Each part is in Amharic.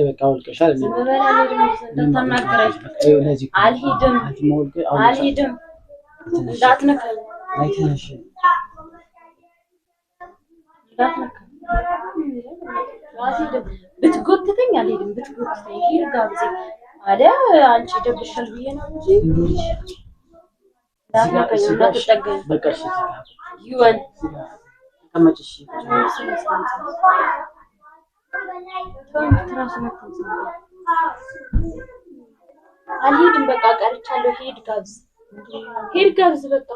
በቃ አውልቀሻል። አልሄድም እንዳትነካኝ ብትጎትተኝ አልሄድም። ብትጎትተኝ ሂድ ጋብዜ አለ አንቺ ደብሻል ብዬ ነው እንጂ በቃ እሺ ይወን ተቀመጭ። አልሄድም በቃ ቀርቻለሁ። ሂድ ጋብዝ በቃ።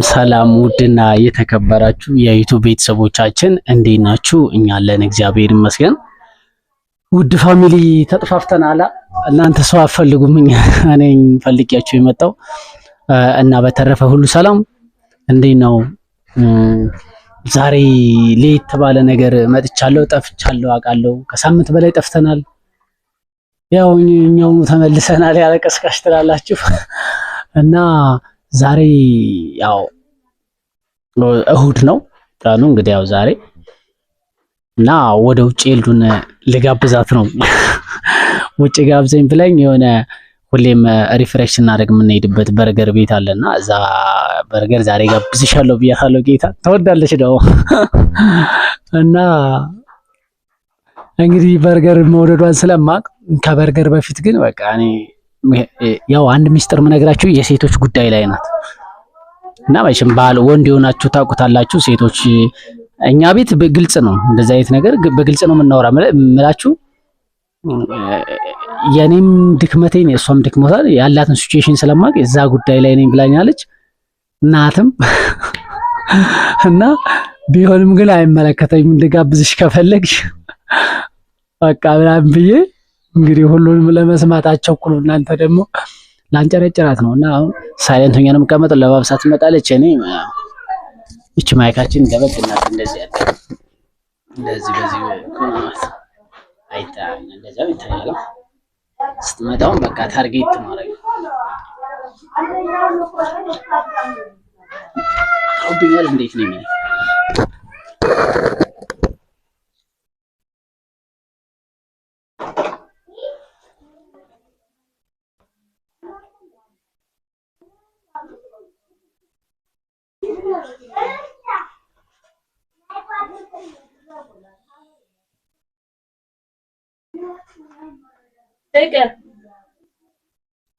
ሰላም ውድና የተከበራችሁ የዩቲዩብ ቤተሰቦቻችን እንዴት ናችሁ? እኛ አለን እግዚአብሔር ይመስገን። ውድ ፋሚሊ ተጥፋፍተናል። እናንተ ሰው አፈልጉም፣ እኔ ፈልጊያችሁ የመጣው እና በተረፈ ሁሉ ሰላም እንዴት ነው? ዛሬ ሌት ባለ ነገር መጥቻለሁ። ጠፍቻለሁ አውቃለሁ። ከሳምንት በላይ ጠፍተናል። ያው እኛው ተመልሰናል። ያለቀስቃሽ ትላላችሁ እና ዛሬ ያው እሁድ ነው ቀኑ እንግዲህ ያው ዛሬ እና ወደ ውጭ ልዱን ልጋብዛት ነው። ውጭ ጋብዘኝ ብለኝ የሆነ ሁሌም ሪፍሬሽ እናደርግ የምንሄድበት በርገር ቤት አለና እዛ በርገር ዛሬ ጋብዝሻለሁ ብያታለሁ። ጌታ ተወዳለች ነው እና እንግዲህ በርገር መውደዷን ስለማቅ ከበርገር በፊት ግን በቃ እኔ ያው አንድ ሚስጥር ምነግራችሁ የሴቶች ጉዳይ ላይ ናት እና መቼም ባል ወንድ የሆናችሁ ታውቁታላችሁ። ሴቶች እኛ ቤት በግልጽ ነው እንደዛ አይነት ነገር በግልጽ ነው የምናወራ ምላችሁ። የኔም ድክመቴን የሷም ድክመታል ያላትን ሲቹዌሽን ስለማቅ እዛ ጉዳይ ላይ ነኝ ብላኛለች እናትም እና ቢሆንም ግን አይመለከተኝም። እንድጋብዝሽ ከፈለግሽ በቃ ምናምን ብዬ እንግዲህ ሁሉንም ለመስማት አቸኩሉ። እናንተ ደግሞ ላንጨረጭራት ነው እና አሁን ሳይለንት ሆኜ ነው የምቀመጠው። ለባብሳ ትመጣለች። እኔ እቺ ማይካችን ገበጥ እናት እንደዚህ ያለ እንደዚህ በዚህ ኮማት አይታኝ እንደዚህ አይታኝ ስትመጣው በቃ ታርጌት ማድረግ አውብኛል። እንዴት ነው የሚል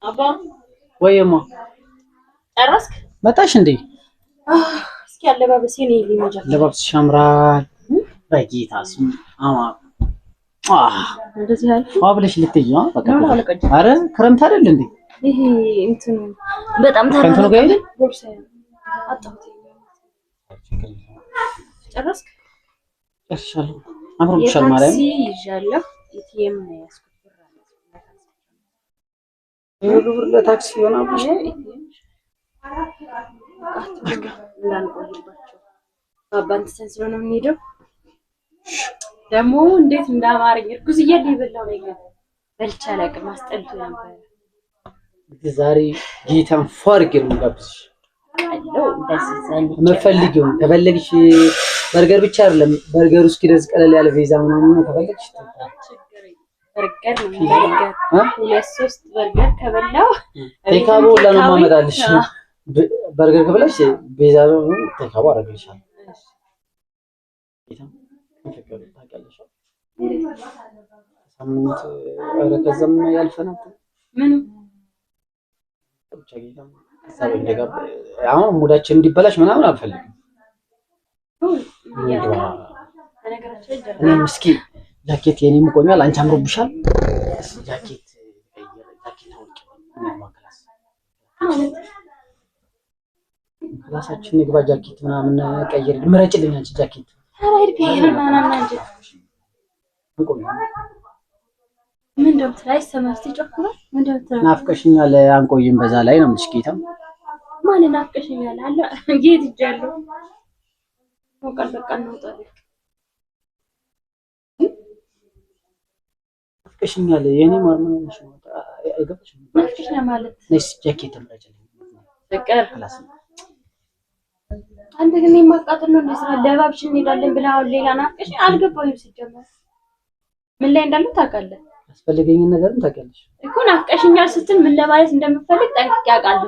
አባ ወይማ ጨረስክ? መጣሽ እንዴ? እስኪ አለባበሴ ነው ሊመጀመር ለባብስሽ ያምራል። በጌታ ስም እንደዚህ አልኩ አብለሽ ልትይ ነው በቃ። አረ ክረምት አይደል እንዴ? ይሄ እንትን በጣም ከእንትኑ ጋር አይደል? ቦርሳዬ አጣሁት። ጨረስክ? ጨርሻለሁ። አምሮብሻል ማለት ነው። ይዣለሁ ኢቲኤም ነው ያስኩት። ብር ለታክሲ ይሆናል። ባባን ተሰንስሎ ነው የምንሄደው። ደግሞ እንዴት እንዳማረኝ እርጉዝ እያለ የበላው ነገር በልቻ አላውቅም። አስጠልቶ ነበር። ዛሬ ጌታን ፎርግ ነው ጋብዝሽ አለው እንደዚህ ዘንድ መፈልጊው ከፈለግሽ በርገር ብቻ አይደለም በርገር ውስጥ ይደዝ ቀለል ያለ ቪዛ ምናምን ነው ከፈለግሽ በርገር ነው በርገር ሁለት ሶስት በርገር ከበላው ቴካቦ ለማመጣልሽ በርገር ከበላሽ ቪዛ ነው ቴካቦ አረጋግልሻለሁ። ጌታ ተከከለ ታውቂያለሽ። ሳምንት ረከዘም ያልፈናል ምን ብቻ ጌታ ሐሳብ እንደገባ አሁን ሙዳችን እንዲበላሽ ምናምን አልፈልግም። እኔ ምስኪ ጃኬት የኔም ቆኛል። አንቺ አምሮብሻል። ጃኬት ክላሳችን ንግባ ጃኬት ምናምን ቀይር ምረጭልኝ። አንቺ ጃኬት አራይድ ቢሄርና ናናንጂ ምን ደምትላይ ሰማስቲ ጨኩራ ምን ደምትላይ ናፍቀሽኛል። አንቆይም በዛ ላይ ነው የምልሽ ጌታ ማን ናፍቀሽኛል አለ ጌት ይጃለሁ ወቀል በቃ ነው ታዲያ ናፍቀሽኛል። የኔ ማርማን ነው አይገባሽም። ናፍቀሽኛ ማለት ነስ ጃኬት ምረጭልኝ ፍቅር ክላስ አንተ ግን የማቃጠል ነው እንደዛ ለባብሽ እንሄዳለን ብለህ አሁን ሌላ ናፍቀሽ አልገባኝም። ሲጀመር ምን ላይ እንዳለው ታውቃለህ? አስፈልገኝ ነገርም ታውቂያለሽ እኮ ናፍቀሽኛል ስትል ምን ለማለት እንደምፈልግ ጠንቅቄ አውቃለሁ።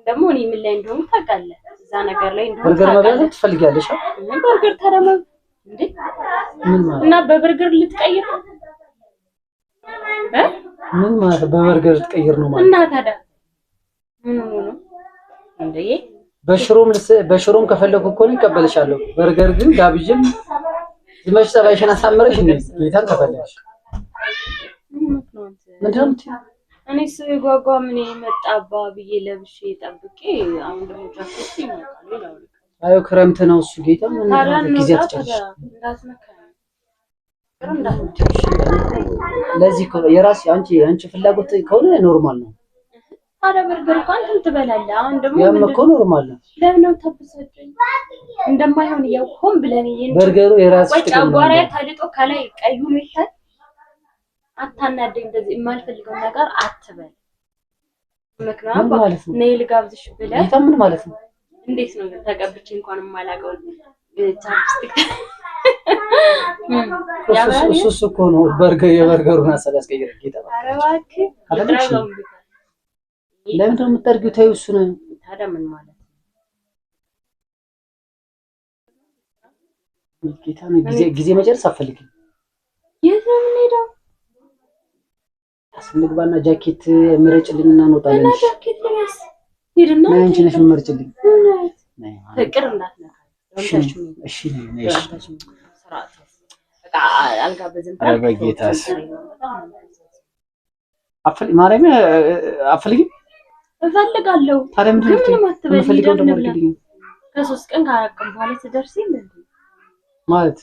ደግሞ እኔ ምን ላይ እንደሆነ ታውቃለህ? እዛ ነገር ላይ እንደሆነ በርገር መብላት ትፈልጊያለሽ? በርገር ታዲያ እንዴ እና በበርገር ልትቀይር ምን ማለት በበርገር ልትቀይር ነው ማለት? እና ታዲያ ምን ነው እንዴ? በሽሮም ከፈለኩ እኮ ነው ይቀበልሻለሁ። በርገር ግን ጋብዥም ዝመሽ ሰባይሽን አሳምረሽ ነው ጌታን ከፈለግሽ ምንድነው? እኔስ ጓጓ ምን የመጣባ ብዬ ለብሼ ጠብቄ አሁን ደግሞ ጃኬት ይመጣል። አዩ ክረምት ነው እሱ ጌታ ምን ጊዜ አትጨርሽ። ለዚህ የራስ አንቺ ፍላጎት ከሆነ ኖርማል ነው። አረ በርገር እንኳን ትበላለህ። አሁን ደግሞ ያም እኮ ኖርማል ነው። ለምን ነው ተበሳጨኝ? እንደማይሆን ያውቆም ብለን በርገሩ የራስ ጥቅም ነው። ጓራዬ ታልጦ ከላይ ቀዩ ነው ይታል። አታናደኝ። እንደዚህ የማልፈልገው ነገር አትበል። ምክንያቱም ነይ ልጋብዝሽ ብለህ ይታ ምን ማለት ነው? እንዴት ነው ተቀብቼ እንኳን የማላውቀው ቻፕስቲክ እሱ እኮ ነው የበርገሩን ሀሳብ ያስቀየረ ጌታ። ኧረ እባክህ ለምን ነው የምትጠርጊው? ተይው እሱ ነው ታዲያ ምን ማለት ነው? ጌታ ነው ጊዜ መጨረስ አትፈልግም? የት ነው የምንሄደው? አስንግባና ጃኬት ምረጭልኝና እንወጣለን። እና ጃኬት ልበስ ሄድና አንቺ ነሽ ምርጭልኝ። ፍቅር እንዳትነካ እሺ ነሽ ስርዓት በቃ አልጋበዝም። በጌታስ ማርያም አፈልግም እፈልጋለሁ። ታዲያ ምንድን ነው የምፈልገው? እንደማርግልኝ ከ3 ቀን ከ4 ቀን በኋላ ትደርስ የለ ማለት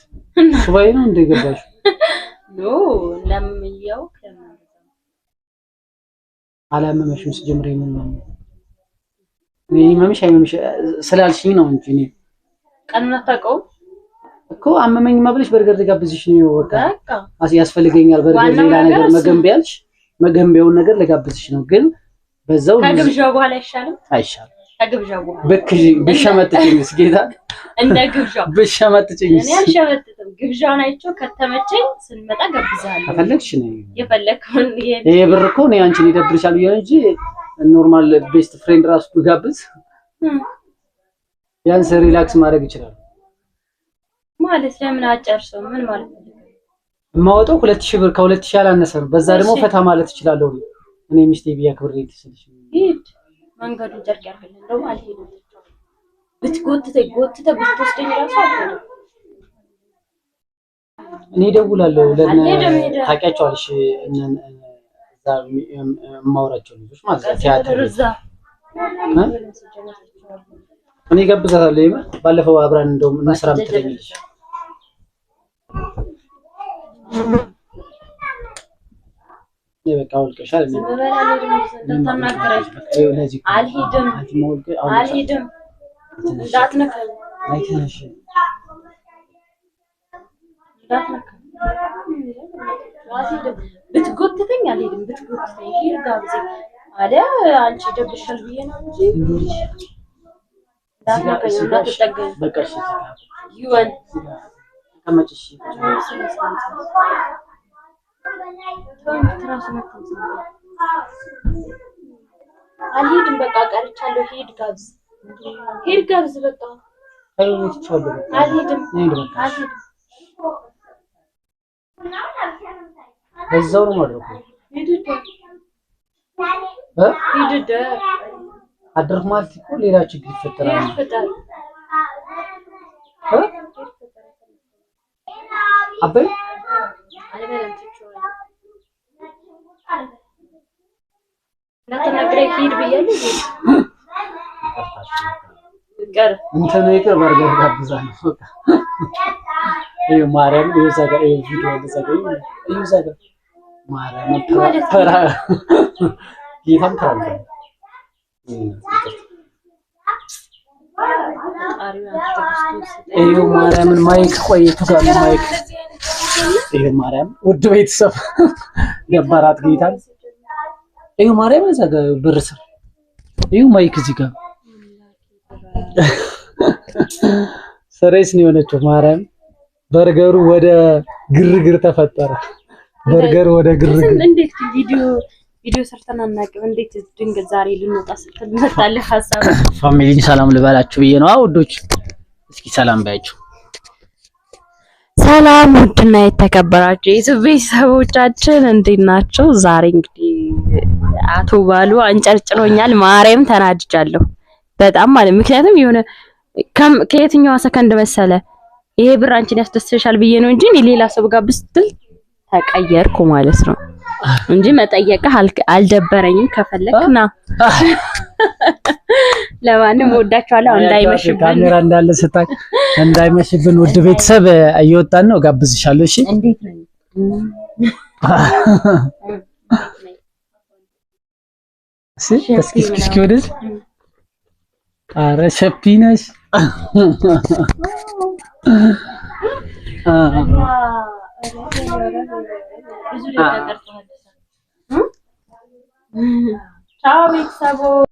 ሱባኤ ነው እንደገባሽ ኖ ለምየው አላመመሽም? ሲጀምር ምን ነው እኔ መምሽ አይመምሽ ስላልሽኝ ነው እንጂ እኔ ቀኑን አታውቀውም እኮ አመመኝ ማብለሽ በርገር ልጋብዝሽ ነው ወጣ ያስፈልገኛል። በርገር ሌላ ነገር መገንቢያልሽ መገንቢያውን ነገር ልጋብዝሽ ነው ግን በዛው ከግብዣው በኋላ አይሻልም? ከግብዣው በኋላ ብሸመጥጭኝስ ጌታ እንደ ግብዣው ብሸመጥጭኝስ? እኔ አልሸመጥጥም። ግብዣውን አይቼው ከተመቸኝ ስንመጣ ገብዛለሁ። ከፈለግሽ ነው የፈለግከውን ይሄ ብር እኮ ነው አንቺን ይደብርሻል ብዬ እንጂ ኖርማል ቤስት ፍሬንድ ራሱ ብጋብዝ ያንስ ሪላክስ ማድረግ ይችላል ማለት። ለምን አጨርሰው? ምን ማለት ነው? የማወጣው 2000 ብር ከ2000 አላነሰ ነው። በዛ ደግሞ ፈታ ማለት እችላለሁ። እኔ ሚስቴ ቢያ ክብሬ ትስልሽ ሂድ መንገዱን ጨርቅ ያርገል እንደው አልሄድም። ብትጎትተኝ ብትወስደኝ ራሱ አልሄድም። እኔ እደውላለሁ ታውቂያቸዋለሽ እዛ የማወራቸው ልጆች ማለት ነው። ቲያትር እኔ እጋብዛታለሁ። ይሄ ባለፈው አብራን እንደውም እንስራ የምትለኝልሽ በቃ አውልቀሻል። አልሄድም እንዳትነካኝ ብትጎትተኝ አልሄድም። ብትጎትተኝ ሂድ ጋብዘኝ አለ አንቺ ደብሻል ብዬ ነው እንጂ እንዳትጠገኝ በቃ እሺ ይወን ተቀመጭሽ አልሄድም በቃ ቀርቻለሁ። ሂድ ጋብዝ በቃ አልሄድም። በዛው ነው ማለት ነው። ሂድ አድርግ ማለት እኮ ሌላ ችግር ይፈጠራል። አበይ እንዳትነግረኝ ሂድ ብያለሁ። እንትን ይቅር በርገር ጋብዛለሁ። ማርያም ይዘጋ ቪዲዮ ይዘጋ ማርያም ተራ ይታም ተራለ ማርያምን ማይክ ቆይቱ ጋር ማይክ ማርያም ውድ ቤተሰብ ገባራት ጌታን ማርያም እዛ ጋር ብር ስር ማይክ እዚህ ጋር ሰሬስ ነው የሆነችው ማርያም። በርገሩ ወደ ግርግር ተፈጠረ። በርገር ወደ ግርግር። እንዴት ቪዲዮ ሰርተን አናውቅም። እንዴት ድንገት ዛሬ ልንወጣ ስትል መጣልህ ሐሳብ? ፋሚሊን ሰላም ልበላችሁ ብዬ ነው። ውዶች እስኪ ሰላም ባያችሁ። ሰላም ውድና የተከበራችሁ የዩቲዩብ ቤተሰቦቻችን እንዴት ናችሁ? ዛሬ እንግዲህ አቶ ባሉ አንጨርጭሮኛል። ማርያም ተናድጃለሁ በጣም ማለት ምክንያቱም የሆነ ከየትኛዋ ሰከንድ መሰለ ይሄ ብር አንቺን ያስደስተሻል ብዬ ነው እንጂ ሌላ ሰው ጋር ብስትል ተቀየርኩ ማለት ነው እንጂ መጠየቅህ አልደበረኝም። ከፈለክና ለማንም ወዳችኋለሁ። እንዳይመሽብን ካሜራ እንዳለ ስታክ እንዳይመሽብን ውድ ቤተሰብ እየወጣን ነው። ጋብዝሻለሁ። እሺ እንዴት ነው? እስኪ ወደዚህ ኧረ ሸፒ ነሽ። ቻው ቤተሰቦች።